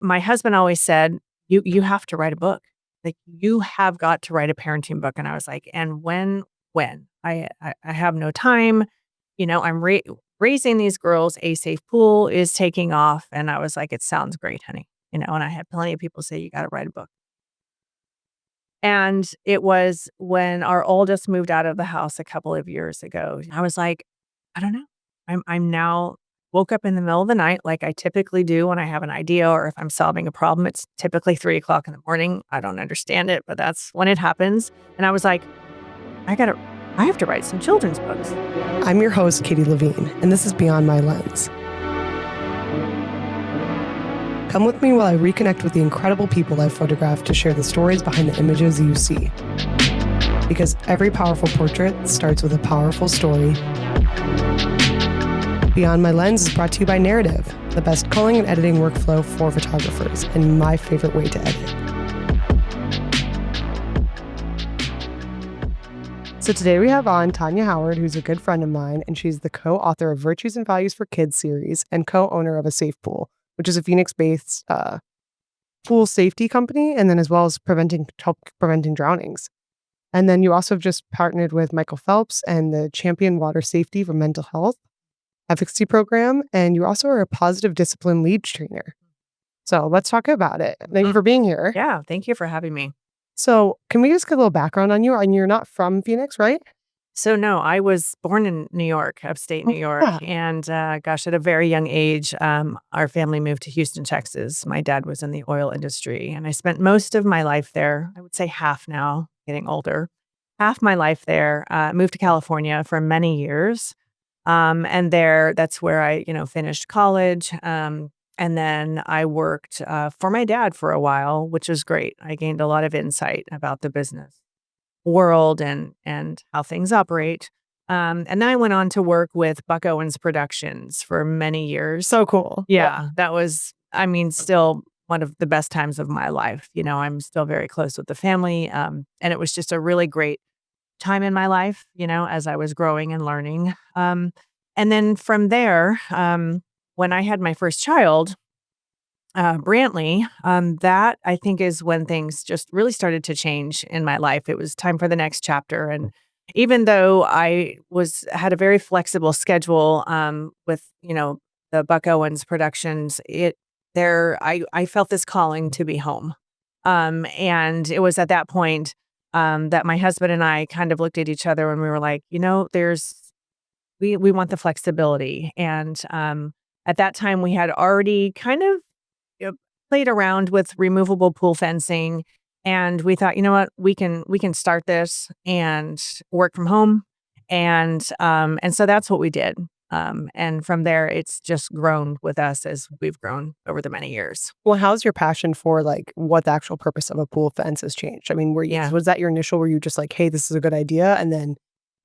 my husband always said, you have to write a book. Like, you have got to write a parenting book. And I was like, and when? I have no time. I'm raising these girls. A Safe Pool is taking off. And I was like, it sounds great, honey. And I had plenty of people say, you got to write a book. And it was when our oldest moved out of the house a couple of years ago. I was like, I don't know. I'm now woke up in the middle of the night like I typically do when I have an idea or if I'm solving a problem. It's typically 3 o'clock in the morning. I don't understand it, but that's when it happens. And I was like, I have to write some children's books. I'm your host, Katie Levine, and this is Beyond My Lens. Come with me while I reconnect with the incredible people I've photographed to share the stories behind the images you see. Because every powerful portrait starts with a powerful story. Beyond My Lens is brought to you by Narrative, the best culling and editing workflow for photographers, and my favorite way to edit. So today we have on Tonja Howard, who's a good friend of mine, and she's the co-author of Virtues and Values for Kids series and co-owner of A Safe Pool, which is a Phoenix-based pool safety company, and then as well as preventing drownings. And then you also have just partnered with Michael Phelps and the Champion Water Safety for Mental Health Efficacy Program, and you also are a positive discipline lead trainer. So let's talk about it. Thank you for being here. Yeah, thank you for having me. So can we just get a little background on you? And you're not from Phoenix, right? So no, I was born in New York, upstate New York. Yeah. And at a very young age, our family moved to Houston, Texas. My dad was in the oil industry, and I spent most of my life there. I would say half now, getting older. Half my life there. Moved to California for many years. And that's where I, finished college. And then I worked for my dad for a while, which was great. I gained a lot of insight about the business world and how things operate. And then I went on to work with Buck Owens Productions for many years. So cool. Yeah, that was, still one of the best times of my life. I'm still very close with the family. And it was just a really great time in my life, as I was growing and learning. And then from there, when I had my first child, Brantley, that I think is when things just really started to change in my life. It was time for the next chapter. And even though I had a very flexible schedule with, the Buck Owens Productions, I felt this calling to be home. And it was at that point that my husband and I kind of looked at each other and we were like, we want the flexibility. And at that time, we had already kind of played around with removable pool fencing, and we thought, you know what, we can start this and work from home, and so that's what we did. And from there, it's just grown with us as we've grown over the many years. Well, how's your passion for what the actual purpose of a pool fence has changed? I mean, was that your initial? Were you just like, hey, this is a good idea, and then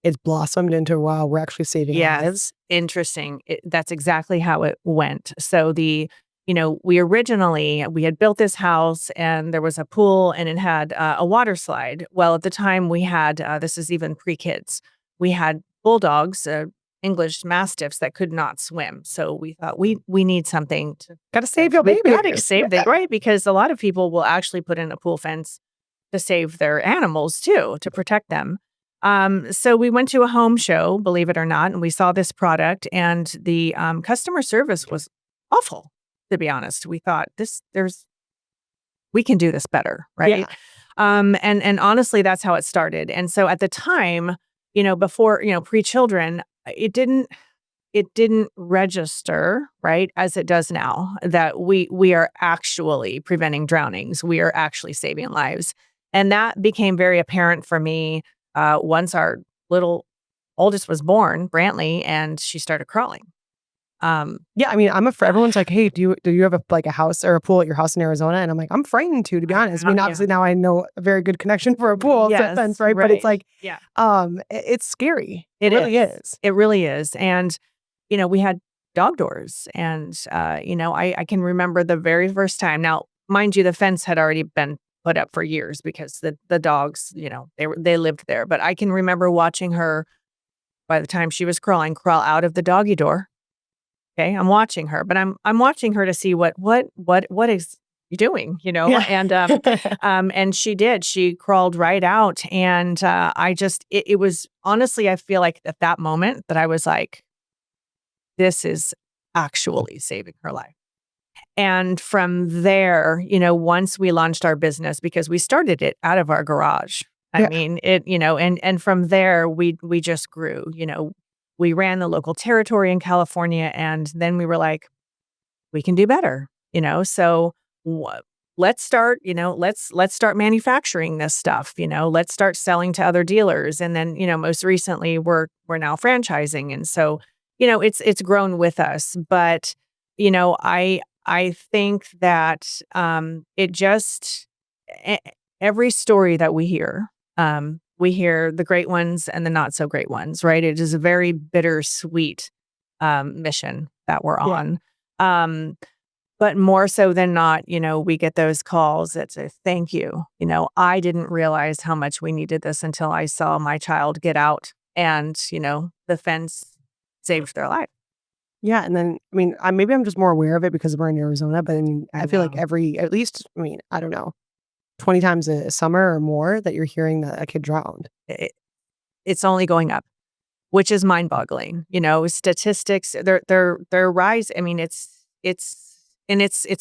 it's blossomed into, wow, we're actually saving lives? Interesting. That's exactly how it went. So we had built this house and there was a pool and it had a water slide. Well, at the time we had, this is even pre-kids, we had bulldogs, English mastiffs that could not swim. So we thought we need something to... Got to save your baby. Got to save them, right? Because a lot of people will actually put in a pool fence to save their animals too, to protect them. So we went to a home show, believe it or not, and we saw this product, and the customer service was awful, to be honest. We thought we can do this better, right? Yeah. And honestly, that's how it started. And so at the time, before, pre-children, it didn't register, right, as it does now, that we are actually preventing drownings. We are actually saving lives. And that became very apparent for me once our little oldest was born, Brantley, and she started crawling. Yeah, I mean, everyone's like, hey, do you have a house or a pool at your house in Arizona? And I'm like, I'm frightened to be honest. I mean, obviously now I know a very good connection for a pool fence, right? But it's like, it's scary. It really is. It really is. And, we had dog doors and, I can remember the very first time. Now, mind you, the fence had already been put up for years because the dogs, they lived there. But I can remember watching her, by the time she was crawling, crawl out of the doggy door. Okay, I'm watching her, but I'm watching her to see what you doing? Yeah. And she did. She crawled right out. And it was honestly, I feel like at that moment that I was like, this is actually saving her life. And from there, once we launched our business, because we started it out of our garage. I Yeah. mean, and from there we just grew. We ran the local territory in California, and then we were like, we can do better. So what? Let's start. Let's start manufacturing this stuff. Let's start selling to other dealers, and then most recently we're now franchising, and so it's grown with us. But I think that it just e- every story that we hear the great ones and the not so great ones, right? It is a very bittersweet mission that we're Yeah. on. Um, but more so than not, we get those calls that say, thank you. I didn't realize how much we needed this until I saw my child get out and, the fence saved their life. Yeah, and then, I mean, maybe I'm just more aware of it because we're in Arizona, but I mean, I I feel like know. at least, I mean, I don't know, 20 times a summer or more that you're hearing that a kid drowned. It's only going up, which is mind-boggling. Statistics, they're rise. I mean, it's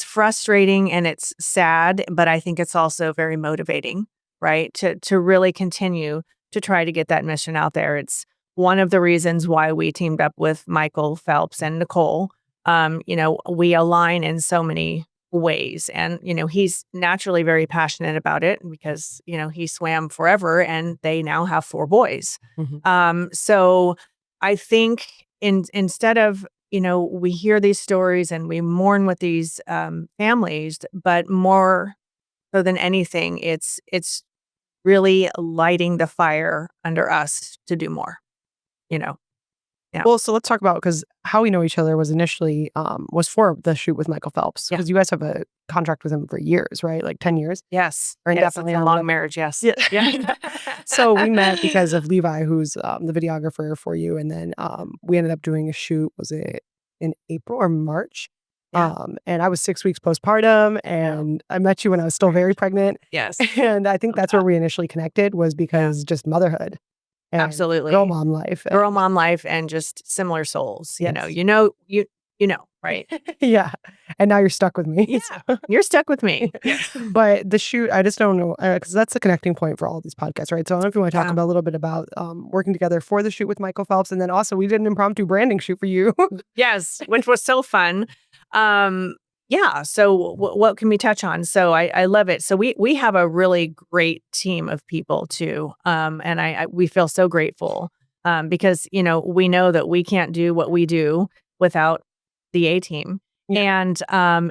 frustrating and it's sad, but I think it's also very motivating, right? To really continue to try to get that mission out there. It's one of the reasons why we teamed up with Michael Phelps and Nicole. We align in so many ways, and he's naturally very passionate about it because he swam forever and they now have 4 boys. Mhm. So I think instead of we hear these stories and we mourn with these families, but more so than anything, it's really lighting the fire under us to do more. You know, yeah, Well, so let's talk about because how we know each other was initially was for the shoot with Michael Phelps yeah, because you guys have a contract with him for years, right? Like 10 years yes, or yes. It's indefinitely a or long whatever. marriage. Yes, Yeah. yeah, So we met because of Levi, who's the videographer for you, and then we ended up doing a shoot. Was it in April or March? yeah. And I was 6 weeks postpartum, No, and I met you when I was still very pregnant. yes, And I think love that's where that. we initially connected was Yeah, because just motherhood and girl absolutely. mom life. Girl mom life and just similar souls. Yes. Right? Yeah. And now you're stuck with me. Yeah, you're stuck with me. Yes. But the shoot, I just don't know, because that's the connecting point for all of these podcasts, right? So I don't know if you want to talk Yeah. about a little bit about working together for the shoot with Michael Phelps, and then also we did an impromptu branding shoot for you. Yes, which was so fun. Yeah, so what can we touch on? So I love it. So we have a really great team of people too. And we feel so grateful because we know that we can't do what we do without the A team. Yeah.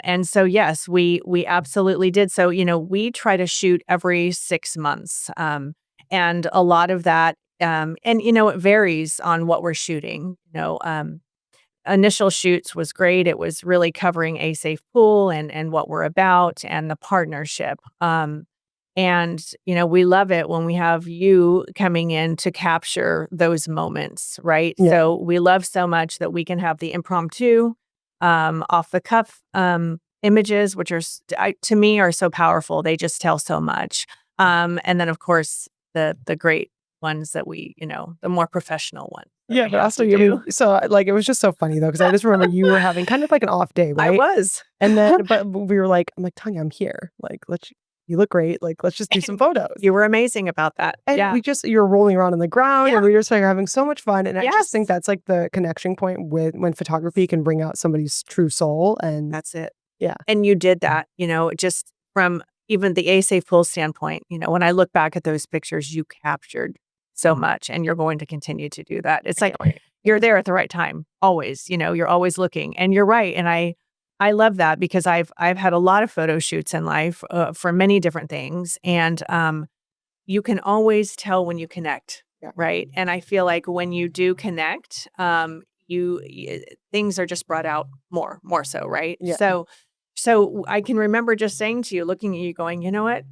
And so yes, we absolutely did. So we try to shoot every 6 months. And a lot of that and it varies on what we're shooting. Initial shoots was great. It was really covering A Safe Pool and what we're about and the partnership. And we love it when we have you coming in to capture those moments, right? Yeah. So we love so much that we can have the impromptu, off the cuff images, which to me are so powerful. They just tell so much. And then of course the great ones that the more professional ones that Yeah, we but have also, to I do. mean, so like it was just so funny though, because I just remember you were having kind of like an off day, I right? was. And then, but we were like, I'm like, Tanya, I'm here. Like, you look great. Like, let's just do some photos. You were amazing about that. And Yeah. you're rolling around on the ground Yeah. and we were just like having so much fun. And I just think Yes. that's like the connection point with when photography can bring out somebody's true soul. And That's it. yeah, And you did that, just from even the A Safe Pool standpoint, when I look back at those pictures, you captured so much and you're going to continue to do that. It's like you're there at the right time, always, you're always looking. And you're right. And I love that because I've had a lot of photo shoots in life for many different things. And you can always tell when you connect, Yeah. right? And I feel like when you do connect, things are just brought out more so, right? Yeah. So So I can remember just saying to you, looking at you going, you know what,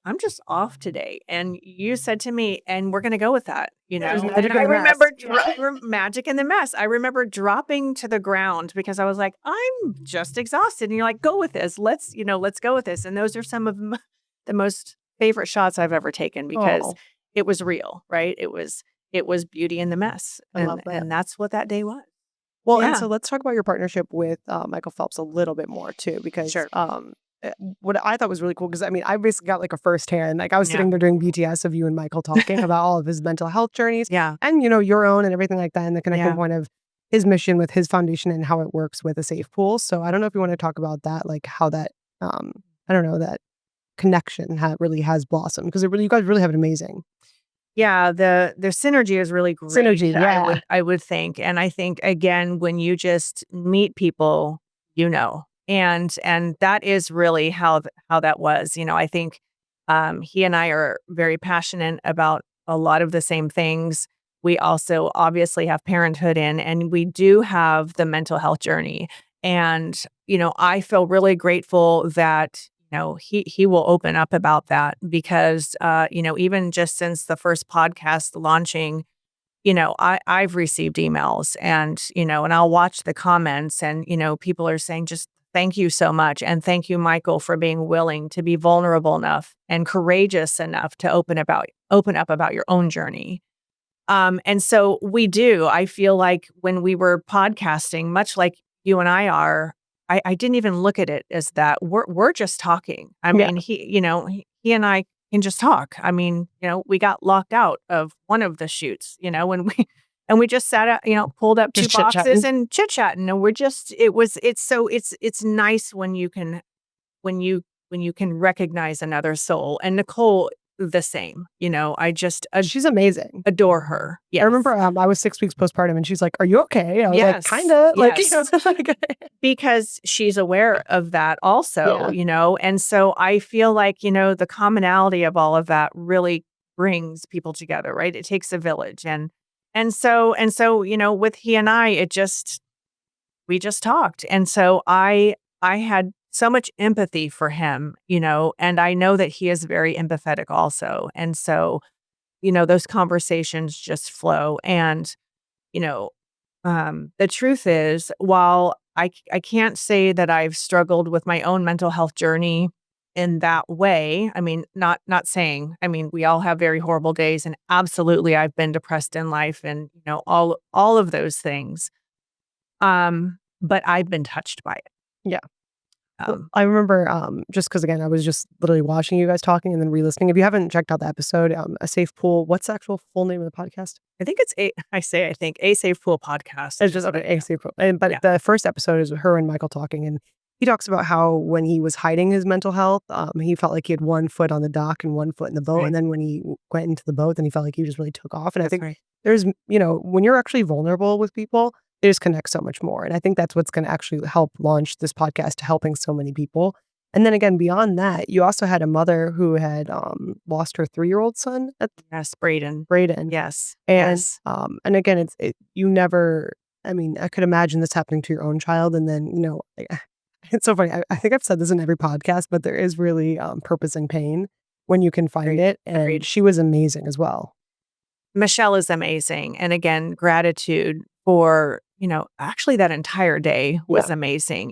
I'm just off today. And you said to me, and we're going to go with that, There's and magic in I the mess. remember magic in the mess. I remember dropping to the ground because I was like, I'm just exhausted. And you're like, go with this. Let's go with this. And those are some of the most favorite shots I've ever taken because Oh, it was real, right? It was beauty in the mess. I love that. And that's what that day was. Well, and Yeah, so let's talk about your partnership with Michael Phelps a little bit more too, because sure. what I thought was really cool, because I mean, I basically got like a firsthand, like I was Yeah. sitting there doing BTS of you and Michael talking about all of his mental health journeys Yeah. and, your own and everything like that, and the connecting Yeah. point of his mission with his foundation and how it works with a safe pool. So I don't know if you want to talk about that, like how that, I don't know, that connection really has blossomed, because you guys really have it amazing. Yeah, the synergy is really great, Synergy, yeah. I would think, and I think, again, when you just meet people, and that is really how that was, I think, he and I are very passionate about a lot of the same things. We also obviously have parenthood and we do have the mental health journey, and, I feel really grateful that he will open up about that because, even just since the first podcast launching, I've received emails and I'll watch the comments and, people are saying just thank you so much. And thank you, Michael, for being willing to be vulnerable enough and courageous enough to open up about your own journey. And so we do. I feel like when we were podcasting, much like you and I are, I didn't even look at it as that. We're just talking. I Yeah. mean, he and I can just talk. I mean, we got locked out of one of the shoots, when we and we just sat out, pulled up two Just chit boxes chatting. and chit chatting. And we're just it's nice when you can when you when you can recognize another soul. And Nicole the same. I just She's amazing. adore her. I Yes. remember, I was 6 weeks postpartum and she's like, "Are you okay?" I was like, Yes. "Kinda," like, Yes. like Because she's aware of that also, yeah, and so I feel like, the commonality of all of that really brings people together, right? It takes a village and so, with he and I, we just talked. And so I had so much empathy for him, and I know that he is very empathetic also. And so, those conversations just flow. And, you know, the truth is, while I can't say that I've struggled with my own mental health journey in that way. I mean, not saying. I mean, we all have very horrible days, and absolutely, I've been depressed in life, and all of those things. But I've been touched by it. yeah. Well, Um, I remember, just because again, I was just literally watching you guys talking and then re-listening. If you haven't checked out the episode, A Safe Pool, what's the actual full name of the podcast? I think it's I think a safe pool podcast. It's Is just what okay, I A Safe Pool. But yeah. the first episode is her and Michael talking, and he talks about how when he was hiding his mental health, he felt like he had one foot on the dock and one foot in the boat, Right. and then when he went into the boat, then he felt like he just really took off. And I That's think right. there's, when you're actually vulnerable with people, they just connect so much more. And I think that's what's going to actually help launch this podcast to helping so many people. And then again, beyond that, you also had a mother who had lost her 3-year-old son at Yes, Braden. Braden. Yes. And Yes. and again, you never, I mean, I could imagine this happening to your own child. And then, it's so funny. I think I've said this in every podcast, but there is really purpose in pain when you can find Agreed. it. And Agreed. she was amazing as well. Michelle is amazing. And again, gratitude for, actually that entire day Yeah. was amazing.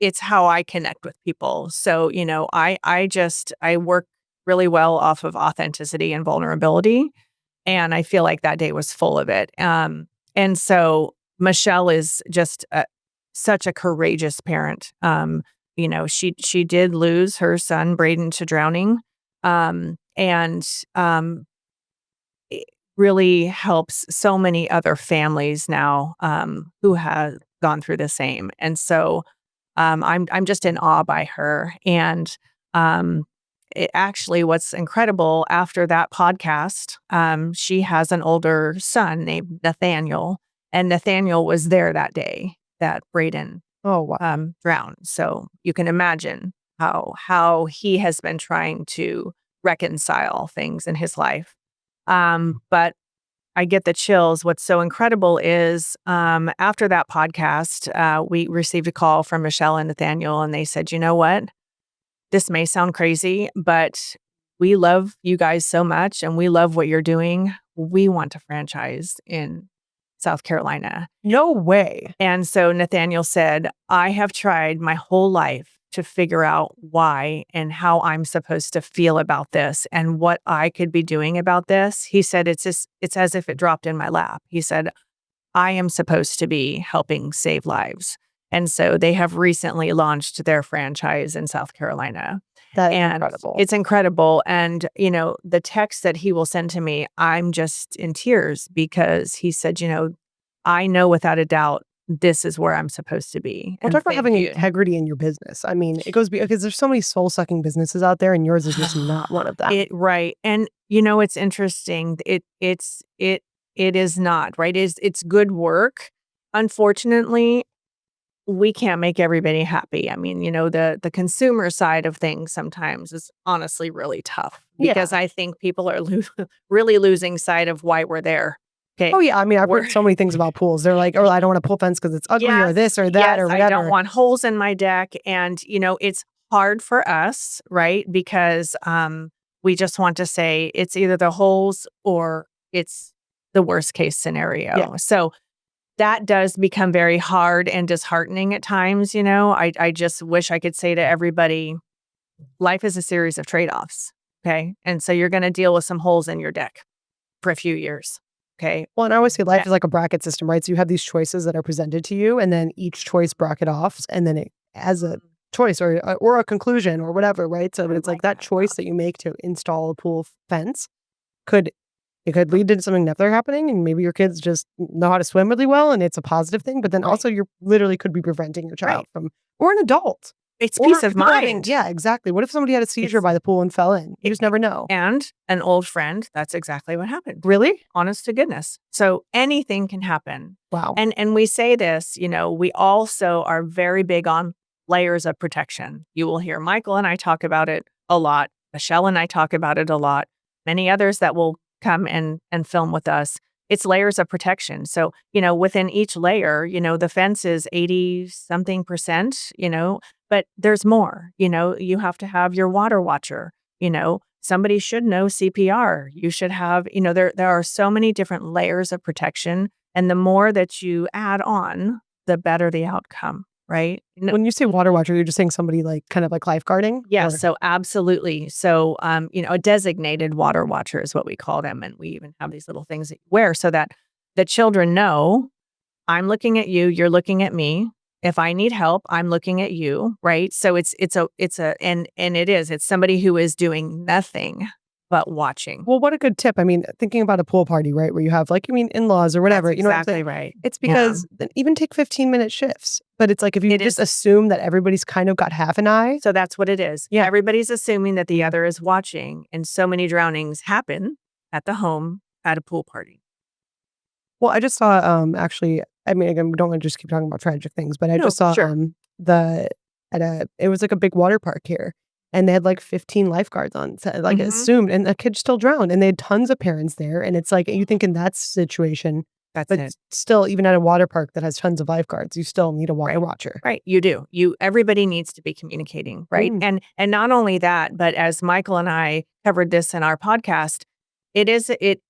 It's how I connect with people. So, I work really well off of authenticity and vulnerability. And I feel like that day was full of it. And so Michelle is just such a courageous parent. She did lose her son Braden to drowning. And it really helps so many other families now who have gone through the same. And so I'm just in awe by her. And it actually, what's incredible after that podcast, she has an older son named Nathaniel, and Nathaniel was there that day that Braden Oh, wow. drowned. So you can imagine how he has been trying to reconcile things in his life. But I get the chills. What's so incredible is after that podcast, we received a call from Michelle and Nathaniel, and they said, you know what? This may sound crazy, but we love you guys so much and we love what you're doing. We want to franchise in South Carolina. No way. And so Nathaniel said, I have tried my whole life to figure out why and how I'm supposed to feel about this and what I could be doing about this. He said, it's as if it dropped in my lap. He said, I am supposed to be helping save lives. And so they have recently launched their franchise in South Carolina. That is And incredible. it's incredible. And, the text that he will send to me, I'm just in tears because he said, I know without a doubt this is where I'm supposed to be. We'll And talk about thank having you. integrity in your business. I mean, it goes because there's so many soul-sucking businesses out there, and yours is just not one of them. Right. And it's interesting. It is not, right? It's good work. Unfortunately, we can't make everybody happy. I mean, the consumer side of things sometimes is honestly really tough because I think people are really losing sight of why we're there. Okay. Oh, yeah. I mean, I've heard so many things about pools. They're like, oh, I don't want a pool fence because it's ugly or this or that or whatever. I don't want holes in my deck. And, it's hard for us, right? Because we just want to say it's either the holes or it's the worst case scenario. Yeah. So that does become very hard and disheartening at times. I just wish I could say to everybody, life is a series of trade-offs. Okay. And so you're going to deal with some holes in your deck for a few years. Okay. Well, and I always say life is like a bracket system, right? So you have these choices that are presented to you, and then each choice bracket off, and then it has a choice or a conclusion or whatever, right? So it's like that choice that you make to install a pool fence could lead to something never happening, and maybe your kids just know how to swim really well, and it's a positive thing. But then also, you literally could be preventing your child from, or an adult. It's peace of mind. Yeah, exactly. What if somebody had a seizure by the pool and fell in? You just never know. And an old friend, that's exactly what happened. Really? Honest to goodness. So anything can happen. Wow. And we say this, we also are very big on layers of protection. You will hear Michael and I talk about it a lot. Michelle and I talk about it a lot. Many others that will come and film with us. It's layers of protection. So, within each layer, the fence is 80-something%, but there's more. You have to have your water watcher. Somebody should know CPR. You should have, there are so many different layers of protection. And the more that you add on, the better the outcome, right? When you say water watcher, you're just saying somebody like kind of like lifeguarding? Yeah, so absolutely. So, a designated water watcher is what we call them. And we even have these little things that you wear so that the children know, I'm looking at you, you're looking at me. If I need help, I'm looking at you, right? So it's somebody who is doing nothing but watching. Well, what a good tip. I mean, thinking about a pool party, right? Where you have in-laws or whatever. That's exactly right. It's because even take 15-minute shifts. But it's like if you just assume that everybody's kind of got half an eye. So that's what it is. Yeah. Everybody's assuming that the other is watching. And so many drownings happen at the home at a pool party. Well, I just saw actually, I mean, again, we don't want to just keep talking about tragic things, but I just saw it was like a big water park here. And they had like 15 lifeguards on, assumed, and a kid still drowned. And they had tons of parents there. And it's like, you think in that situation, but still, even at a water park that has tons of lifeguards, you still need a water watcher. Right. You do. Everybody needs to be communicating, right? And not only that, but as Michael and I covered this in our podcast,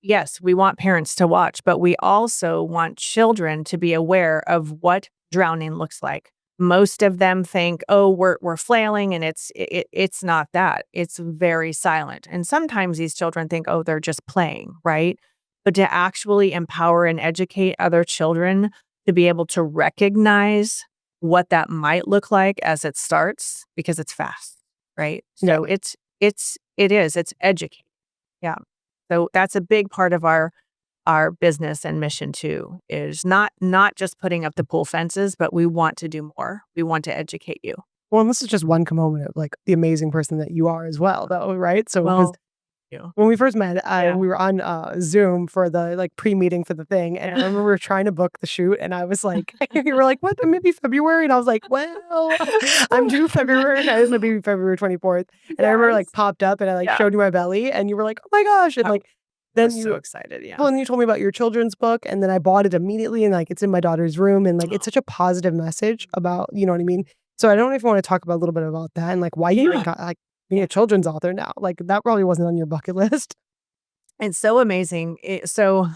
yes, we want parents to watch, but we also want children to be aware of what drowning looks like. Most of them think, oh, we're flailing, and it's not that. It's very silent. And sometimes these children think, oh, they're just playing, right? But to actually empower and educate other children to be able to recognize what that might look like as it starts, because it's fast, right? So it's educating. Yeah. So that's a big part of our business and mission too, is not just putting up the pool fences, but we want to do more. We want to educate you. Well, and this is just one component of like the amazing person that you are as well, though, right? So when we first met, we were on Zoom for the like pre-meeting for the thing, and I remember we were trying to book the shoot, and I was like, you were like, what? Maybe February, and I was like, well, I'm due February. I was gonna be February 24th, and I remember like popped up, and I like showed you my belly, and you were like, oh my gosh, and like. I Then was so you excited, yeah. well, and you told me about your children's book, and then I bought it immediately, and, like, it's in my daughter's room, and, like, it's such a positive message about you know what I mean? So I don't know if you wanna talk about a little bit about that and, like, why you even Yeah. got, like, being a children's author now. Like, that probably wasn't on your bucket list. It's so amazing. So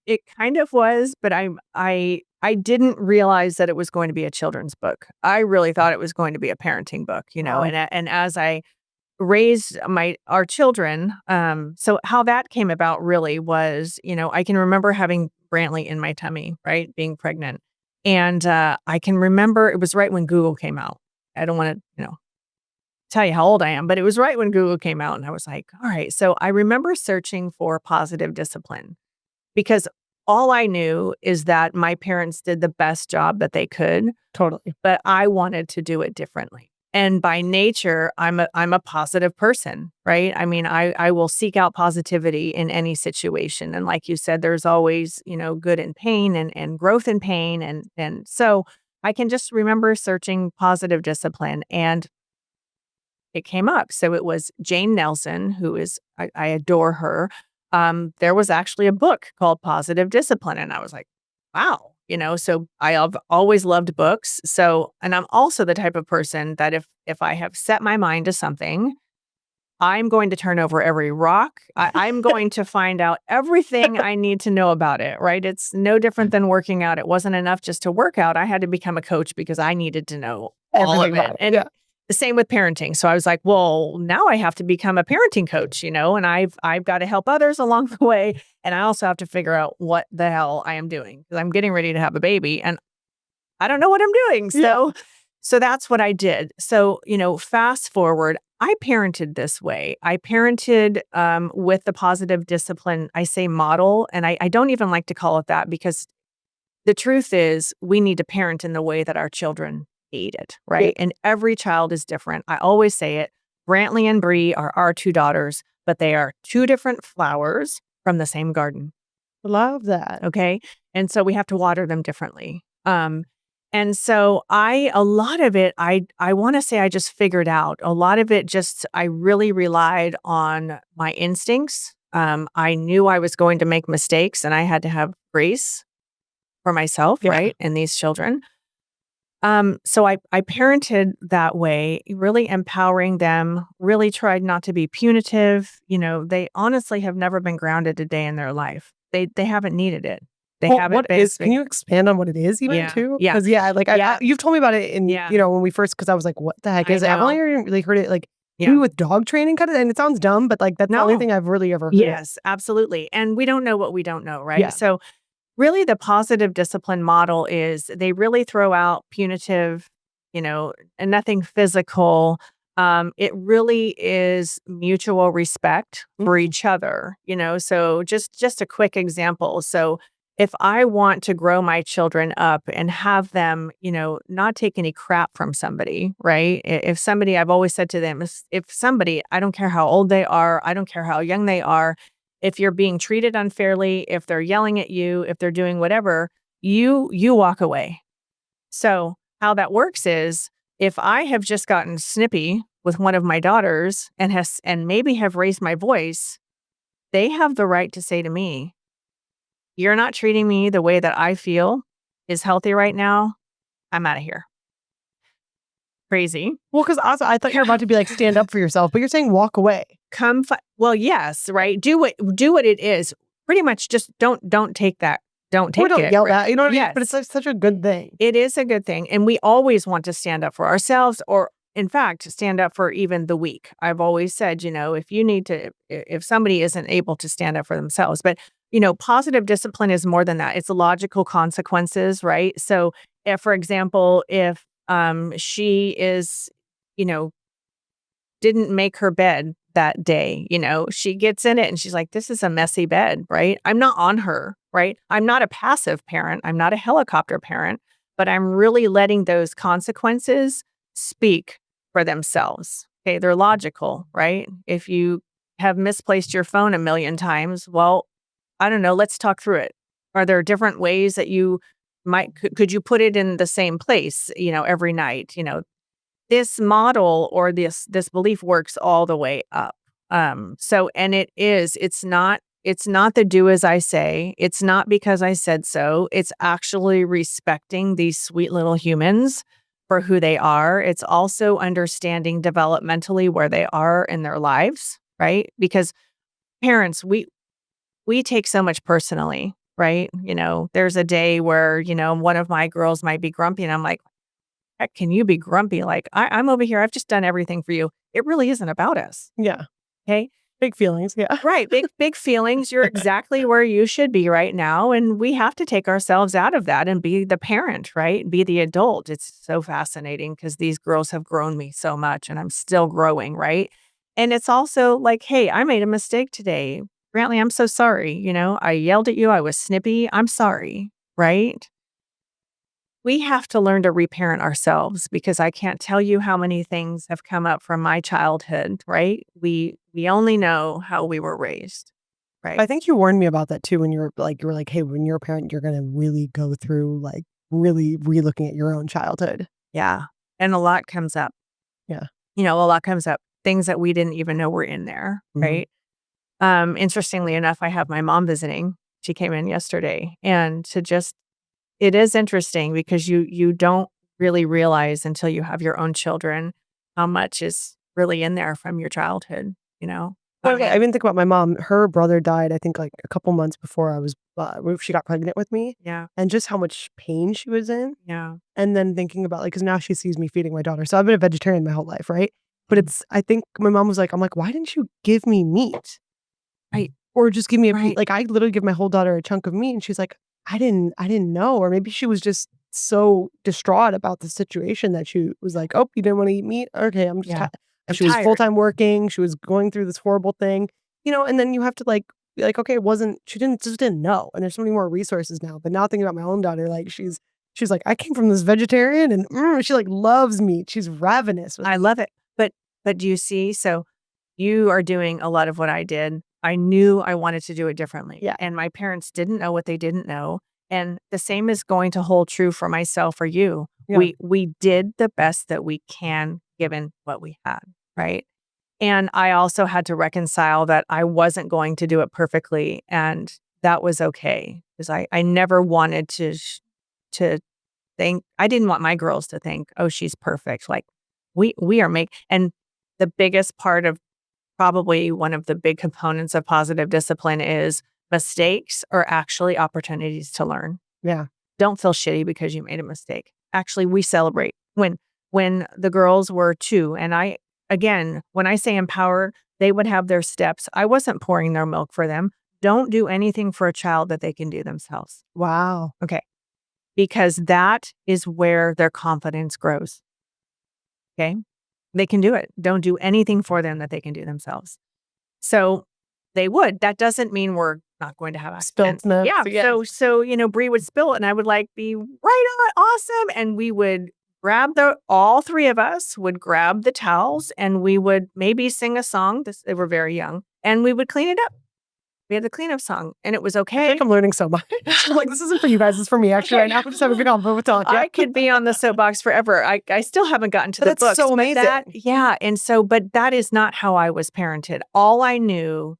it kind of was, but I didn't realize that it was going to be a children's book. I really thought it was going to be a parenting book, Wow. and as I raised our children, so how that came about really was, I can remember having Brantley in my tummy, right, being pregnant. And I can remember it was right when Google came out. I don't want to, tell you how old I am, but it was right when Google came out and I was like, all right. So I remember searching for positive discipline because all I knew is that my parents did the best job that they could, Totally. but I wanted to do it differently. And by nature, I'm a positive person, right? I mean, I will seek out positivity in any situation. And like you said, there's always, good in pain and growth in pain. And so I can just remember searching positive discipline and it came up. So it was Jane Nelson, who is I adore her. There was actually a book called Positive Discipline, and I was like, wow, So I have always loved books. So, and I'm also the type of person that if I have set my mind to something, I'm going to turn over every rock. I'm going to find out everything I need to know about it. Right? It's no different than working out. It wasn't enough just to work out. I had to become a coach because I needed to know all Everything of about it. it. And Yeah. the same with parenting. So I was like, well, now I have to become a parenting coach, and I've got to help others along the way. And I also have to figure out what the hell I am doing because I'm getting ready to have a baby and I don't know what I'm doing. Yeah. So that's what I did. So, fast forward, I parented this way. I parented with the positive discipline, I say model, and I don't even like to call it that because the truth is, we need to parent in the way that our children need it, Yeah. right? And every child is different. I always say it. Brantley and Bree are our two daughters, but they are two different flowers from the same garden. Love that. Okay. And so we have to water them differently. And so a lot of it, I want to say I just figured out. A lot of it just, I really relied on my instincts. I knew I was going to make mistakes and I had to have grace for myself, Yeah. right? And these children. So I parented that way, really empowering them, really tried not to be punitive. They honestly have never been grounded a day in their life. They haven't needed it. They Well, haven't what been is can you expand on what it is even yeah, too? yeah, Because yeah, like, yeah, you've told me about it in yeah, when we first because I was like, "What the heck I is it?" I've only know. really heard it, like, maybe Yeah. with dog training kinda, and it sounds dumb, but, like, that's the only No. thing I've really ever heard it. Yes, absolutely. And we don't know what we don't know, right? Yeah. So really the positive discipline model is they really throw out punitive, and nothing physical. It really is mutual respect for Mhm. each other, So just a quick example. So if I want to grow my children up and have them, not take any crap from somebody, right? If somebody, I've always said to them, if somebody, I don't care how old they are, I don't care how young they are, if you're being treated unfairly, if they're yelling at you, if they're doing whatever, you walk away. So, how that works is if I have just gotten snippy with one of my daughters and maybe have raised my voice, they have the right to say to me, "You're not treating me the way that I feel is healthy right now. I'm out of here." Crazy. Well, because also I thought you were about to be like, "Stand up for yourself," but you're saying walk away. Well, yes, right? Do what it is. Pretty much just don't take that. Don't Or take don't it. yell Right? that, you know what I mean? But it's, Yes. like, such a good thing. It is a good thing, and we always want to stand up for ourselves or, in fact, stand up for even the weak. I've always said, if you need to if somebody isn't able to stand up for themselves, but, positive discipline is more than that. It's logical consequences, right? So, if, for example, if, she is, you know, didn't make her bed that day, she gets in it and she's like, "This is a messy bed," right? I'm not on her, right? I'm not a passive parent. I'm not a helicopter parent, but I'm really letting those consequences speak for themselves. Okay, they're logical, right? If you have misplaced your phone a million times, well, I don't know, let's talk through it. Are there different ways that you could you put it in the same place, every night, this model or this belief works all the way up. So and it's not It's not the do as I say. It's not because I said so. It's actually respecting these sweet little humans for who they are. It's also understanding developmentally where they are in their lives, right? Because parents, we take so much personally, right? There's a day where, one of my girls might be grumpy and I'm like, heck, can you be grumpy? Like, I'm over here. I've just done everything for you. It really isn't about us. Yeah. Okay. Big feelings. Yeah. Right. Big feelings. You're exactly where you should be right now. And we have to take ourselves out of that and be the parent, right? Be the adult. It's so fascinating because these girls have grown me so much and I'm still growing, right? And it's also like, hey, I made a mistake today. Brantley, I'm so sorry. I yelled at you. I was snippy. I'm sorry, right? We have to learn to reparent ourselves because I can't tell you how many things have come up from my childhood, right? We only know how we were raised, right? I think you warned me about that too when you were like, hey, when you're a parent, you're gonna really go through like really re-looking at your own childhood. Yeah. And a lot comes up. Yeah. A lot comes up. Things that we didn't even know were in there, Mhm. right? Interestingly enough, I have my mom visiting. She came in yesterday and it is interesting because you don't really realize until you have your own children how much is really in there from your childhood, you know? I Well, I mean, even think about my mom. Her brother died, I think, like a couple months before she got pregnant with me, yeah, and just how much pain she was in. yeah. And then thinking about like, because now she sees me feeding my daughter. So I've been a vegetarian my whole life, right? But Mm. I think my mom was like, I'm like, why didn't you give me meat? Right, Or just give me a piece. right. Like I literally give my whole daughter a chunk of meat, and she's like, I didn't know. Or maybe she was just so distraught about the situation that she was like, oh, you didn't want to eat meat? Okay, I'm just Yeah. tired. I'm She was full tired. time working. She was going through this horrible thing, and then you have to like be like, okay, it wasn't, she didn't know. And there's so many more resources now. But now thinking about my own daughter, like she's like, I came from this vegetarian and she like loves meat. She's ravenous with I meat. love it. But do you see? So you are doing a lot of what I did. I knew I wanted to do it differently. Yeah. And my parents didn't know what they didn't know. And the same is going to hold true for myself or you. Yeah. We did the best that we can given what we had, right? And I also had to reconcile that I wasn't going to do it perfectly, and that was okay because I never wanted to think I didn't want my girls to think, "Oh, she's perfect." Like, we are and the biggest part of probably one of the big components of positive discipline is mistakes are actually opportunities to learn. Yeah. Don't feel shitty because you made a mistake. Actually, we celebrate. When the girls were 2 and again, when I say empower, they would have their steps. I wasn't pouring their milk for them. Don't do anything for a child that they can do themselves. Wow. Okay. Because that is where their confidence grows. Okay. They can do it. Don't do anything for them that they can do themselves. So they would. That doesn't mean we're not going to have Spilt accidents. milk. Yeah. So yeah. So Bree would spill it and I would like be right on, awesome. And we would grab all 3 of us would grab the towels and we would maybe sing a song. They were very young and we would clean it up. We had the cleanup song and it was I feel okay. like I'm learning so much. I'm like, this isn't for you guys, it's for me actually Okay. right now. I'm just having a good convo with Tonja. I could be on the soapbox forever. I still haven't gotten to But the that's books, so but amazing. yeah, and so but that is not how I was parented. All I knew,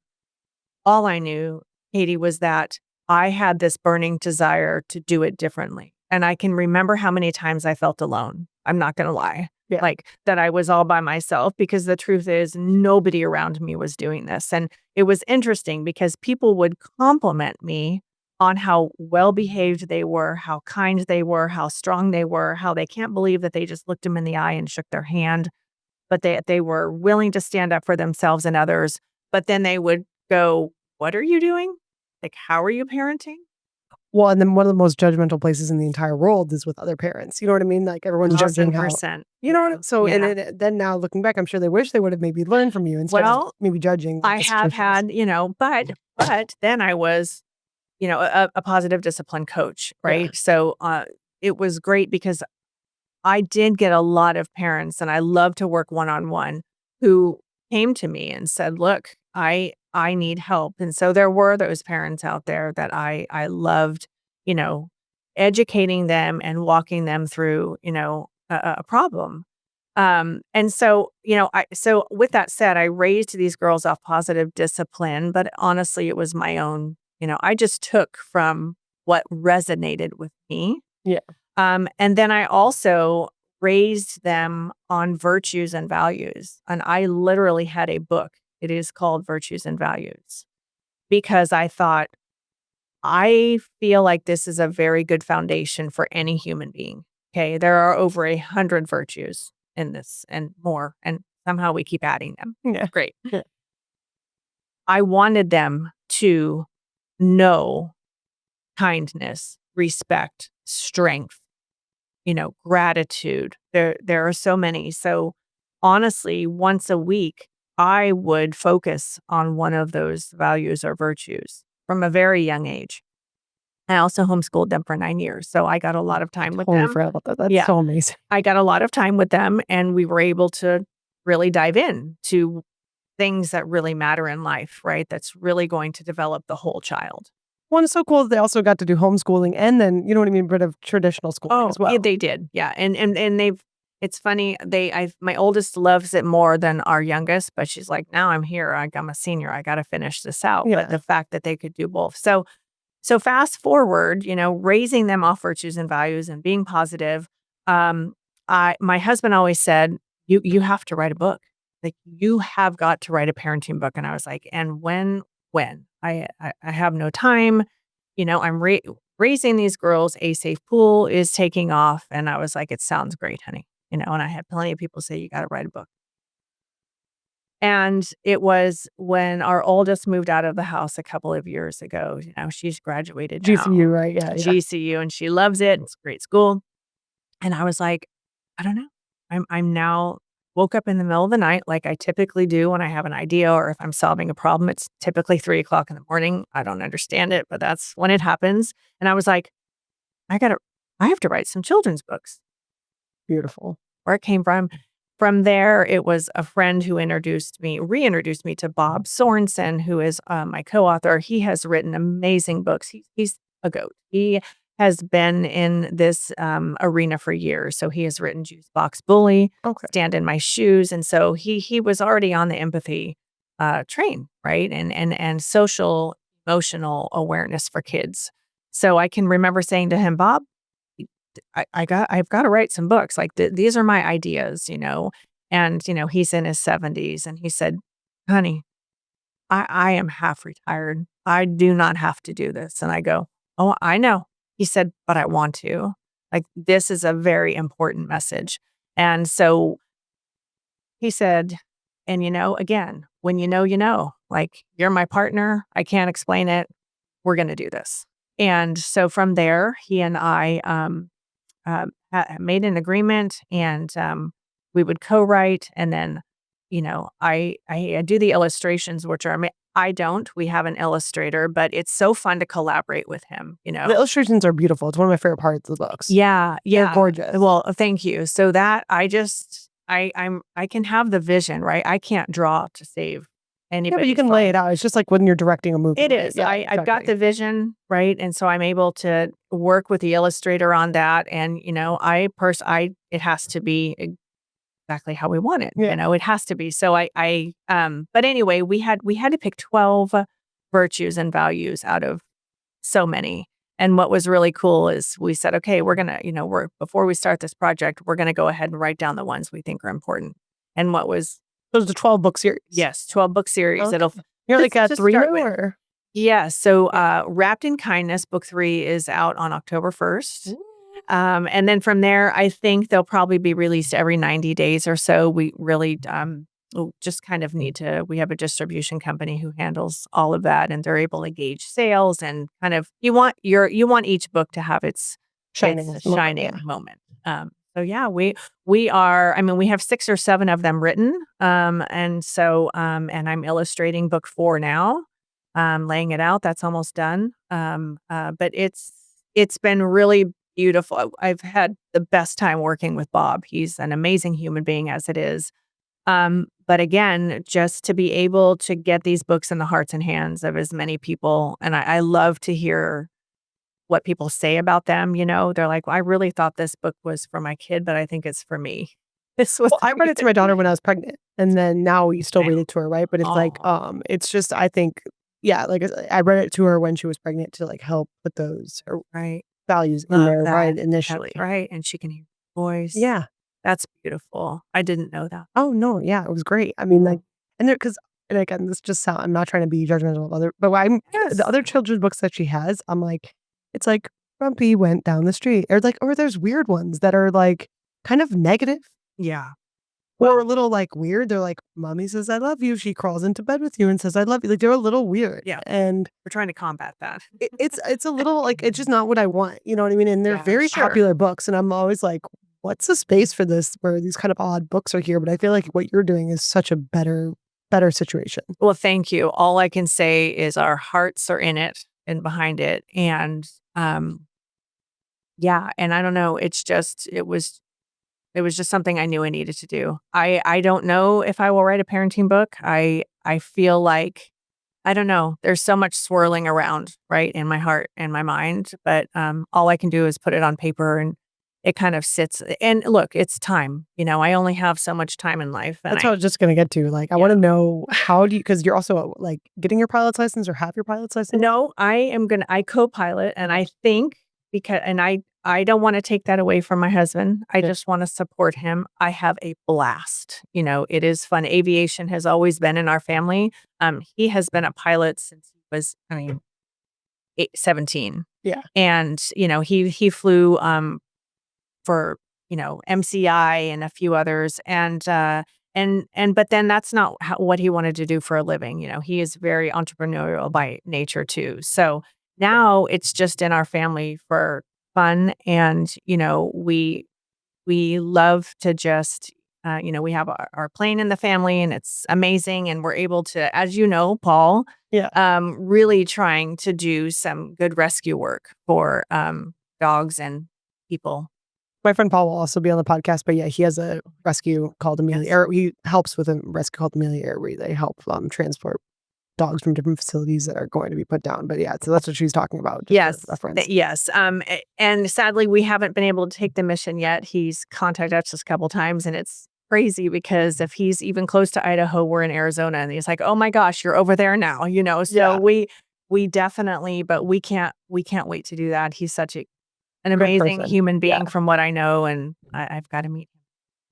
Katie, was that I had this burning desire to do it differently. And I can remember how many times I felt alone. I'm not going to lie. Yeah. Like that I was all by myself because the truth is nobody around me was doing this. And it was interesting because people would compliment me on how well behaved they were, how kind they were, how strong they were, how they can't believe that they just looked them in the eye and shook their hand, but they were willing to stand up for themselves and others. But then they would go, "What are you doing? Like, how are you parenting?" Well, and then one of the most judgmental places in the entire world is with other parents. You know what I mean? Like everyone's judging how 1,000%. you know what so and Yeah. then now looking back, I'm sure they wish they would have maybe learned from you instead of Well, maybe judging like I the have situations. had, but then I was, a positive discipline coach, Yeah. right? So, it was great because I did get a lot of parents, and I love to work one-on-one, who came to me and said, "Look, I need help." And so there were those parents out there that I loved, you know, educating them and walking them through, a problem. And so, so with that said, I raised these girls off positive discipline, but honestly, it was my own, I just took from what resonated with me. Yeah. And then I also raised them on virtues and values. And I literally had a book. It is called Virtues and Values because I thought, I feel like this is a very good foundation for any human being. Okay. There are over 100 virtues in this and more. And somehow we keep adding them. Yeah. Great. Yeah. I wanted them to know kindness, respect, strength, gratitude. There are so many. So honestly, once a week, I would focus on one of those values or virtues from a very young age. I also homeschooled them for 9 years, so I got a lot of time with Totally them. forgot about that. That's Yeah, so amazing. I got a lot of time with them, and we were able to really dive in to things that really matter in life, right? That's really going to develop the whole child. Well, it's so cool that they also got to do homeschooling and then, you know what I mean, bit of traditional schooling Oh, as well. yeah, they did. Yeah, and they've it's funny, my oldest loves it more than our youngest, but she's like, "Now I'm here, I'm a senior, I gotta finish this out." But Yeah. the fact that they could do both. So fast forward, raising them off virtues and values and being positive. Um, my husband always said, "You have to write a book. Like you have got to write a parenting book." And I was like, "And when? I have no time. I'm raising these girls. A safe pool is taking off." And I was like, "It sounds great, honey." And I had plenty of people say, "You got to write a book." And it was when our oldest moved out of the house a couple of years ago. She's graduated GCU, now, right? Yeah. Yeah. GCU, and she loves it. It's a great school. And I was like, I don't know. I'm now woke up in the middle of the night like I typically do when I have an idea or if I'm solving a problem. It's typically 3 o'clock in the morning. I don't understand it, but that's when it happens. And I was like, I have to write some children's books. Beautiful. Where it came from. From there, it was a friend who reintroduced me to Bob Sorensen, who is my co-author. He has written amazing books. He's a goat. He has been in this arena for years. So he has written Juice Box Bully, Okay. Stand in My Shoes, and so he was already on the empathy train, right? And social emotional awareness for kids. So I can remember saying to him, Bob, I've got to write some books. Like these are my ideas, And he's in his 70s, and he said, "Honey, I am half retired. I do not have to do this." And I go, "Oh, I know." He said, "But I want to. Like this is a very important message." And so he said, and again, when you know, like you're my partner. I can't explain it. We're going to do this. And so from there, he and I made an agreement, and we would co-write, and then I do the illustrations, which are I don't. We have an illustrator, but it's so fun to collaborate with him. The illustrations are beautiful. It's one of my favorite parts of the books. Yeah, They're yeah. gorgeous. Well, thank you. So that I can have the vision, right? I can't draw to save Yeah, anybody. but you can lay it out. It's just like when you're directing a movie. It right? is. Yeah, I've got exactly. the vision, right? And so I'm able to work with the illustrator on that. And, it has to be exactly how we want it. Yeah. It has to be. So but anyway, we had to pick 12 virtues and values out of so many. And what was really cool is we said, okay, we're going to, before we start this project, we're going to go ahead and write down the ones we think are important. And what was, Those are the 12-book series. yes, 12 book series. Okay. It'll, You're like just a 3 start with. or? Yeah. So Wrapped in Kindness, book 3 is out on October 1st. And then from there, I think they'll probably be released every 90 days or so. We really we'll just kind of we have a distribution company who handles all of that, and they're able to gauge sales and kind of, you want each book to have its Shining moment. So yeah, we are, we have 6 or 7 of them written. And so, and I'm illustrating book 4 now. Laying it out. That's almost done. But it's been really beautiful. I've had the best time working with Bob. He's an amazing human being as it is. But again, just to be able to get these books in the hearts and hands of as many people, and I love to hear what people say about them. They're like, well, I really thought this book was for my kid, but I think it's for me. This was Well, I read it to my daughter when I was pregnant, and then now we still read it to her, right? But it's like, Oh, it's just I think, yeah, like I read it to her when she was pregnant to like help put those right. values in Love there that. right That's initially. right, and she can hear your voice. Yeah. That's beautiful. I didn't know that. Oh no, yeah, it was great. I mean, like, and there because and again, this just sound I'm not trying to be judgmental of other, but I'm the Yes. other children's books that she has, I'm like, it's like Grumpy went down the street, or like, or there's weird ones that are like kind of negative. Yeah. Or a Well, little, like, weird. They're like, "Mommy says I love you." She crawls into bed with you and says, "I love you." Like, they're a little weird, yeah, and we're trying to combat that. it's a little, like, it's just not what I want, you know what I mean? And they're Yeah, very sure. popular books, and I'm always like, "What's the space for this where these kind of odd books are here?" But I feel like what you're doing is such a better situation. Well, thank you. All I can say is our hearts are in it and behind it, and, yeah, and I don't know, it was just something I knew I needed to do. I don't know if I will write a parenting book. I feel like I don't know, there's so much swirling around, right, in my heart and my mind, but, all I can do is put it on paper and it kind of sits and look, it's time, I only have so much time in life and That's what I was just gonna get to, like, I yeah. wanna know how do you, because 'cause you're also, like, getting your pilot's license or have your pilot's license? No, I co-pilot, and I think because and I don't wanna take that away from my husband. I Yeah. just wanna support him. I have a blast. It is fun. Aviation has always been in our family. He has been a pilot since he was, 17. Yeah. And, he flew, for, MCI and a few others, and but then that's not what he wanted to do for a living. He is very entrepreneurial by nature too. So now it's just in our family for fun, and we love to just. We have our plane in the family and it's amazing. And we're able to, as you know, Paul, Yeah. really trying to do some good rescue work for dogs and people. My friend Paul will also be on the podcast, but yeah, he has a rescue called Amelia, Yes. or he helps with a rescue called Amelia Air, where they help transport dogs from different facilities that are going to be put down. But yeah, so that's what she's talking about, just for Yes. reference. Yes. And sadly, we haven't been able to take the mission yet. He's contacted us a couple times, and it's crazy because if he's even close to Idaho, we're in Arizona, and he's like, "Oh my gosh, you're over there now," So Yeah, we definitely, but we can't wait to do that. He's such an good amazing person. human Yeah, being from what I know, and I've got to meet him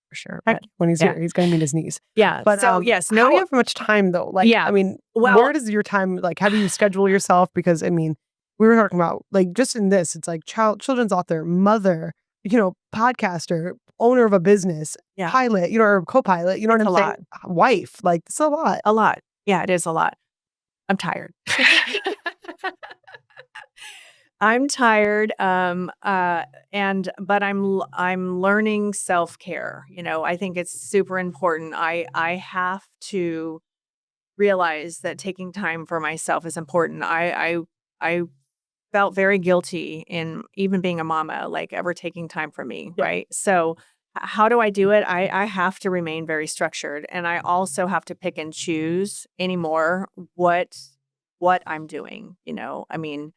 for sure. heck, But when he's yeah, here, he's gonna meet his niece. yeah. But So yes, how do you no, have much time though? Like, yeah. I mean, Well, where does your time, like? How do you schedule yourself? Because I mean, we were talking about like just in this, it's like children's author, mother, podcaster, owner of a business, yeah, pilot, or co-pilot. You know what it's I'm a saying? lot, Wife, like it's a lot. a lot. Yeah, it is a lot. I'm tired. I'm tired, but I'm learning self-care. I think it's super important. I have to realize that taking time for myself is important. I felt very guilty in even being a mama, like ever taking time for me, Yeah. right? So how do I do it? I have to remain very structured, and I also have to pick and choose anymore what I'm doing. I mean,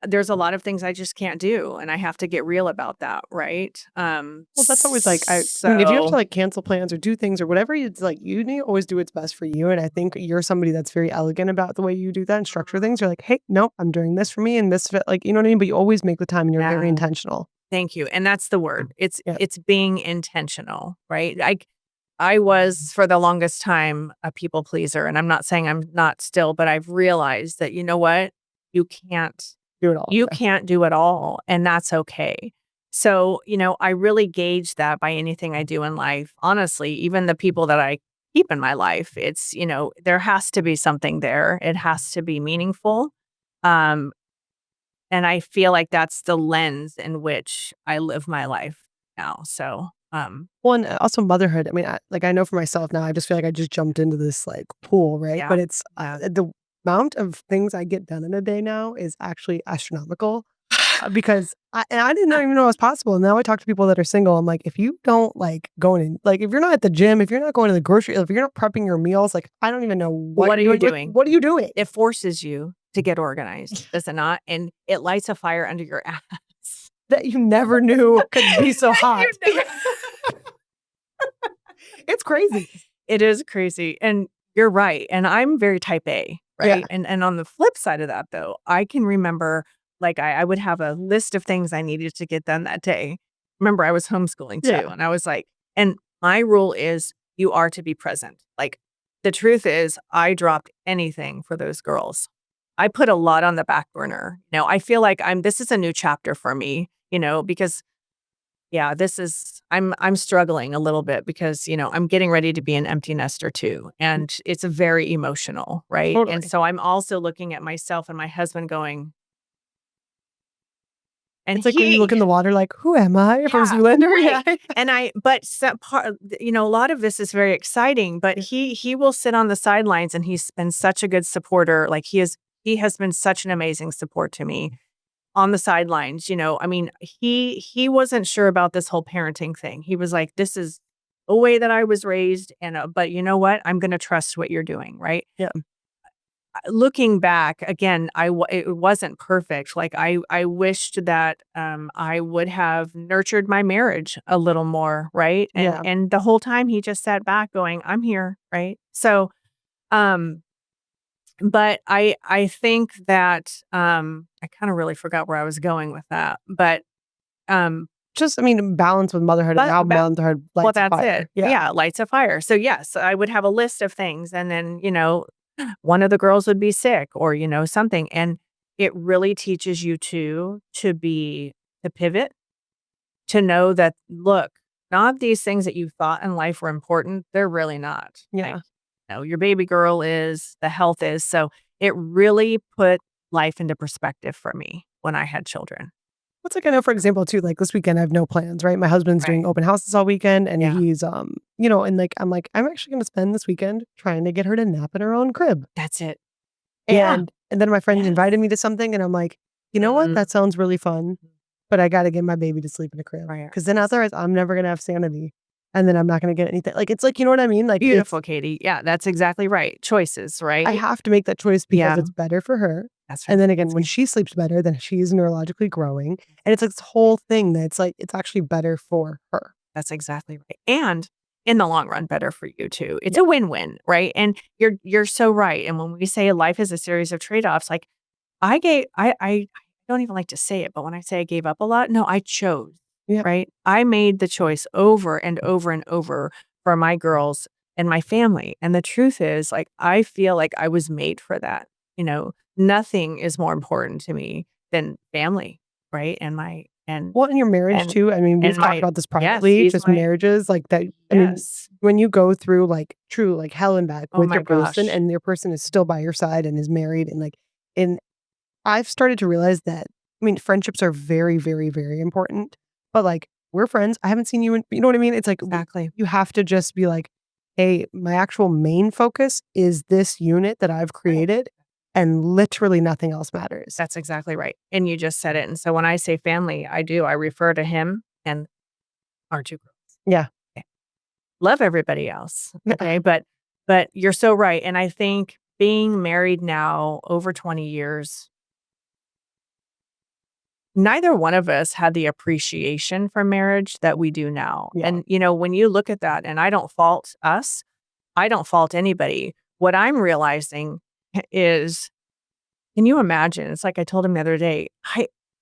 there's a lot of things I just can't do, and I have to get real about that, right? Well, that's always like I mean, if you have to So like cancel plans or do things or whatever, it's like you need to always do what's best for you. And I think you're somebody that's very elegant about the way you do that and structure things. You're like, hey, nope, I'm doing this for me and this fit, like, you know what I mean? But you always make the time and you're very yeah, intentional. thank you, and that's the word. It's Yeah. it's being intentional, right? I was for the longest time a people pleaser, and I'm not saying I'm not still, but I've realized that you know what? You can't Do it all. you Yeah. can't do it all, and that's okay. So, I really gauge that by anything I do in life. Honestly, even the people that I keep in my life, it's, there has to be something there. It has to be meaningful. Um, and I feel like that's the lens in which I live my life now. So, Well, and also motherhood. I mean, I know for myself now, I just feel like I just jumped into this like pool, right? yeah, But it's yeah. the amount of things I get done in a day now is actually astronomical. Because I didn't even know it was possible. Now I talk to people that are single. I'm like, if you don't like going in, like if you're not at the gym, if you're not going to the grocery, if you're not prepping your meals, like I don't even know what What are you're you doing. doing? What are you doing? It forces you to get organized, does it not? And it lights a fire under your ass. That you never knew could be so You hot. never It's crazy. It is crazy, and you're right, and I'm very type A, Yeah. right? And on the flip side of that, though, I can remember, like, I would have a list of things I needed to get done that day. Remember, I was homeschooling Yeah. too, and I was like and my rule is you are to be present. Like, the truth is I dropped anything for those girls. I put a lot on the back burner. I feel like this is a new chapter for me, because yeah, this is I'm struggling a little bit because, I'm getting ready to be an empty nester too, and it's very emotional, right? And Totally. so I'm also looking at myself and my husband going and It's like when you look he in the water like, "Who am I?" from yeah, Zoolander. right. Yeah. And but some part a lot of this is very exciting, but Yeah. he will sit on the sidelines and he's been such a good supporter. Like he has been such an amazing support to me on the sidelines. I mean, he wasn't sure about this whole parenting thing. He was like, "This is the way that I was raised, and but you know what? I'm going to trust what you're doing." Right? Yeah. Looking back again, it wasn't perfect. Like I wished that I would have nurtured my marriage a little more. Right? And Yeah. and the whole time he just sat back, going, "I'm here." Right? So, um, but I think that I kind of really forgot where I was going with that, but um Just, I mean, balance with motherhood and but how but motherhood well, lights a that's fire. it. Yeah. Yeah, lights a fire. So yes, I would have a list of things, and then one of the girls would be sick, or something, and it really teaches you to pivot, to know that look, not these things that you thought in life were important, they're really not. Like, Yeah. your baby girl is, the health is. So it really put life into perspective for me when I had children. It's like I know, for example, too, like this weekend I have no plans, right? My husband's Right. doing open houses all weekend and Yeah. he's and like I'm like, I'm actually gonna spend this weekend trying to get her to nap in her own crib. That's it. Yeah. And then my friend Yes. invited me to something and I'm like, you know what? Mhm. That sounds really fun, but I gotta get my baby to sleep in a crib. Right. Cause then otherwise I'm never gonna have sanity. And then I'm not gonna get anything. Like it's like, you know what I mean? Like it's Beautiful, Katie. Yeah, that's exactly right. Choices, I right? have to make that choice because Yeah, it's better for her. that's right. And then again, when she sleeps better, then she's neurologically growing. And it's like this whole thing that's like it's actually better for her. That's exactly right. And in the long run, better for you too. It's Yeah. a win-win, right? And you're so right. And when we say life is a series of trade-offs, like I don't even like to say it, but when I say I gave up a lot, no, I chose, Yeah. right? I made the choice over and over and over for my girls and my family. And the truth is, like, I feel like I was made for that. Nothing is more important to me than family, right? And my Well, in your marriage and too, I mean, we've and talked my about this yes, privately, he's just my marriages like that. I mean, yes. when you go through like true like hell and back Oh with my your person gosh. and your person is still by your side and is married and I've started to realize that I mean, friendships are very, very, very important. But like we're friends. I haven't seen you in you know what I mean? It's like Exactly. you have to just be like, hey, my actual main focus is this unit that I've Right. created and literally nothing else matters. That's exactly right. And you just said it. And so when I say family, I refer to him and our 2 girls. Yeah. Okay. Love everybody else. Yeah. Okay. But you're so right. And I think being married now over 20 years, neither one of us had the appreciation for marriage that we do now. Yeah. And, when you look at that, and I don't fault us, I don't fault anybody. What I'm realizing is, can you imagine? It's like I told him the other day,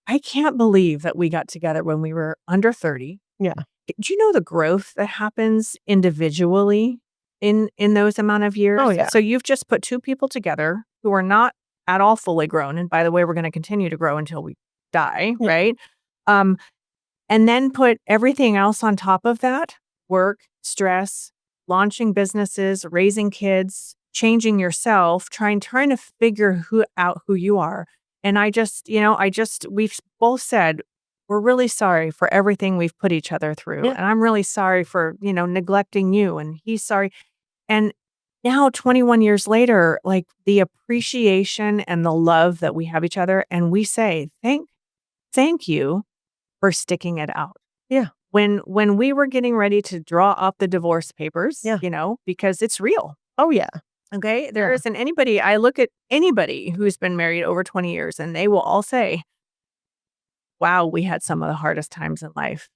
I can't believe that we got together when we were under 30. Yeah. Do you know the growth that happens individually in those amount of Oh years? yeah. So you've just put 2 people together who are not at all fully grown, and by the way, we're gonna continue to grow until we die, Yeah. right? Um, and then put everything else on top of that, work, stress, launching businesses, raising kids, changing yourself, trying to figure out who you are. And we've both said, we're really sorry for everything we've put each other through. Yeah. And I'm really sorry for, neglecting you. And he's sorry. And now 21 years later, like the appreciation and the love that we have each other. And we say, thank you for sticking it out. Yeah. When we were getting ready to draw up the divorce papers, Yeah. because it's real. Oh yeah. Okay. There Yeah. isn't anybody, I look at anybody who's been married over 20 years and they will all say, wow, we had some of the hardest times in life,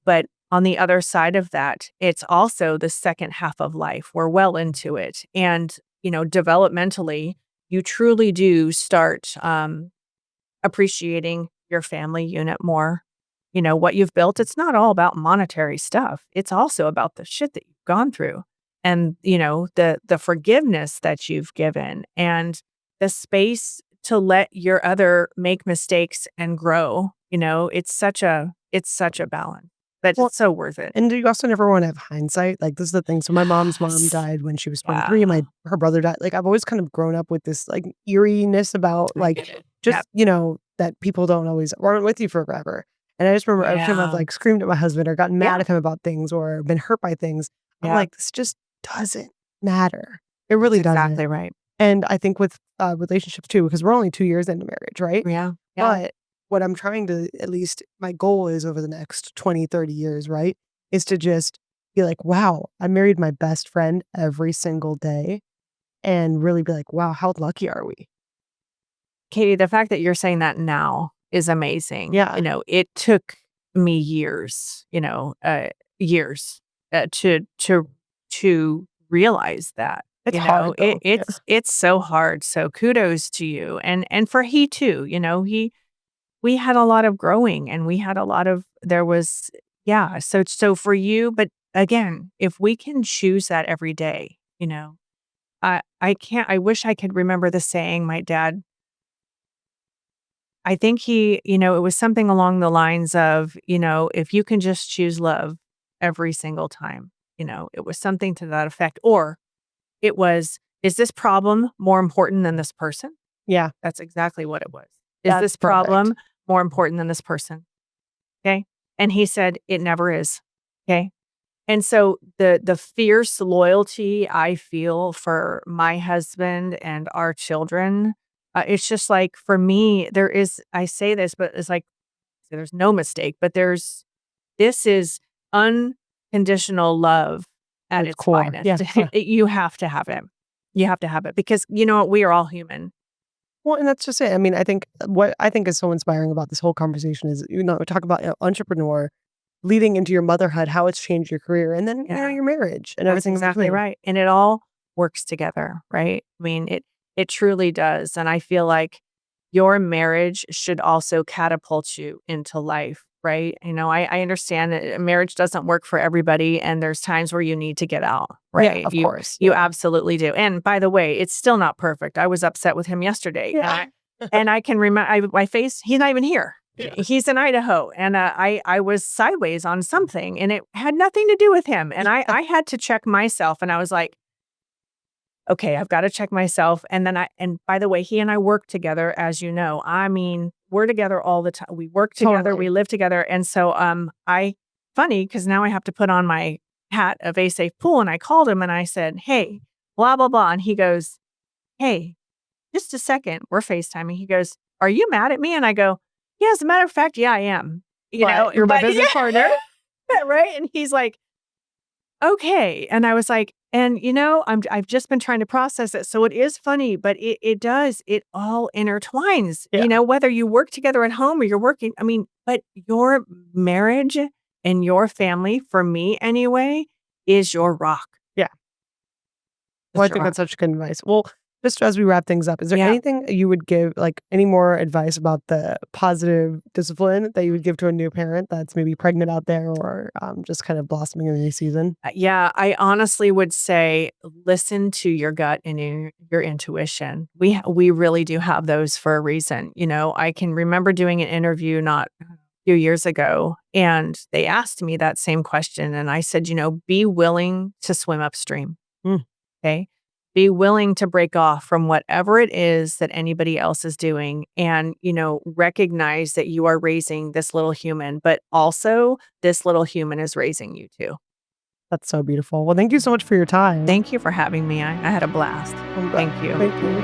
but on the other side of that, it's also the second half of life. We're well into it. And, developmentally, you truly do start appreciating your family unit more. What you've built, it's not all about monetary stuff. It's also about the shit that you've gone through and, the forgiveness that you've given and the space to let your other make mistakes and grow. It's such a balance, but Well, it's so worth it. and you also never want to have hindsight. Like, this is the thing. So my mom's mom Yes. died when she was 23, and Yeah, her brother died. Like, I've always kind of grown up with this like eeriness about I get it. just, Yep. that people don't always aren't with you forever. And I just remember every time I've Yeah. like screamed at my husband or gotten mad Yeah. at him about things or been hurt by things, I'm Yeah. like, this just doesn't matter. It That's really doesn't. exactly right. And I think with relationships too, because we're only 2 years into marriage, right? Yeah. Yeah. But what I'm trying to, at least my goal is over the next 20, 30 years, right? Is to just be like, wow, I married my best friend every single day and really be like, wow, how lucky are we? Katie, the fact that you're saying that now is amazing. Yeah. It took me years, years to realize that. It's hard though. Yeah. It's so hard. So kudos to you, and for he too. We had a lot of growing, and we had a lot of there was yeah. So for you, but again, if we can choose that every day, I can't. I wish I could remember the saying my dad. I think it was something along the lines of, if you can just choose love every single time, it was something to that effect. Or it was, is this problem more important than this person? Yeah. That's exactly what it was. Is That's this perfect. problem more important than this person? Okay. And he said, it never is. Okay. And so the fierce loyalty I feel for my husband and our children, it's just like for me, I say this, but it's like there's no mistake, but this is unconditional love at It's its core. finest. Yeah. You have to have it. You have to have it because you know what? We are all human. Well, and that's just it. I mean, I think what I think is so inspiring about this whole conversation is, we talk about entrepreneur leading into your motherhood, how it's changed your career, and then Yeah. your marriage and That's everything in exactly between. right. And it all works together, right? I mean, it truly does. And I feel like your marriage should also catapult you into life, right? I understand that a marriage doesn't work for everybody, and there's times where you need to get out, Yeah, right? of course. You Yeah. absolutely do. And by the way, it's still not perfect. I was upset with him yesterday, Yeah. and I can remember my face. He's not even here. Yeah. He's in Idaho, and I was sideways on something, and it had nothing to do with him. And I had to check myself, and I was like, okay, I've got to check myself. And by the way, he and I work together, as you know. I mean, we're together all the time. We work together, Totally. we live together. And so funny, because now I have to put on my hat of A Safe Pool. And I called him and I said, hey, blah, blah, blah. And he goes, hey, just a second. We're FaceTiming. He goes, are you mad at me? And I go, yeah, as a matter of fact, yeah, I am. You're my business partner. Right. And he's like, okay. And I was like, and I've just been trying to process it. So it is funny, but it all intertwines, Yeah. whether you work together at home or you're working. I mean, but your marriage and your family, for me anyway, is your rock. Yeah. It's Well, I your think rock. that's such good advice. Well, just as we wrap things up, is there Yeah. anything you would give, like any more advice about the positive discipline that you would give to a new parent that's maybe pregnant out there or just kind of blossoming in a new season? Yeah, I honestly would say listen to your gut and your intuition. We really do have those for a reason. I can remember doing an interview not a few years ago, and they asked me that same question, and I said, be willing to swim upstream. Okay. Be willing to break off from whatever it is that anybody else is doing and, recognize that you are raising this little human, but also this little human is raising you too. That's so beautiful. Well, thank you so much for your time. Thank you for having me. I had a blast. Thank you. Thank you.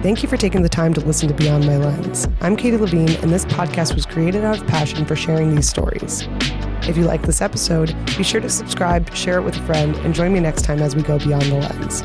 Thank you for taking the time to listen to Beyond My Lens. I'm Katie Levine, and this podcast was created out of passion for sharing these stories. If you like this episode, be sure to subscribe, share it with a friend, and join me next time as we go beyond the lens.